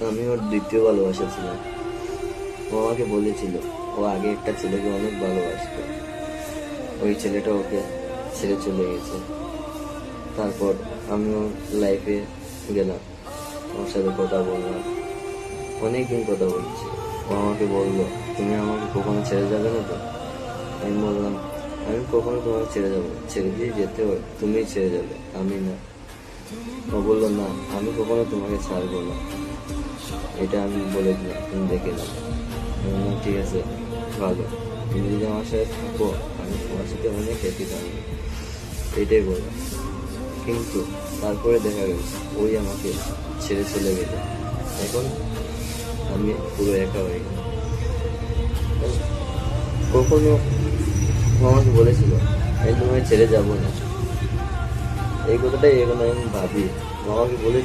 আমি ওর দ্বিতীয় ভালোবাসা ছিল। ও আমাকে বলেছিল ও আগে একটা ছেলেকে অনেক ভালোবাসতো, ওই ছেলেটা ওকে ছেড়ে চলে গেছে। তারপর আমি ওর লাইফে গেলাম, ওর সাথে কথা বললাম, অনেকদিন কথা বলছি। ও আমাকে বললো, তুমি আমাকে কখনো ছেড়ে যাবে না তো? আমি বললাম, আমি কখনো তোমাকে ছেড়ে যাবো না, ছেড়ে দিয়ে যেতে হয় তুমিই ছেড়ে যাবে, আমি না। ও বললো, না আমি কখনো তোমাকে ছাড়বো না, এটা আমি বলে দিলাম, তুমি দেখে নাও। আমি বললাম, ঠিক আছে, ভালো, তুমি যদি আমার সাথে থাকো আমি তোমার সাথে অনেক হ্যাপি থাকবো, এটাই বললাম। কিন্তু তারপরে দেখা গেল ওই আমাকে ছেড়ে চলে গেল। এখন আমি পুরো একা হয়ে গেলাম। কখনো ও আমাকে বলেছিল, আমি তোমায় ছেড়ে যাবো না, এই কথাটাই এখন আমি ভাবি। ও আমাকে বলে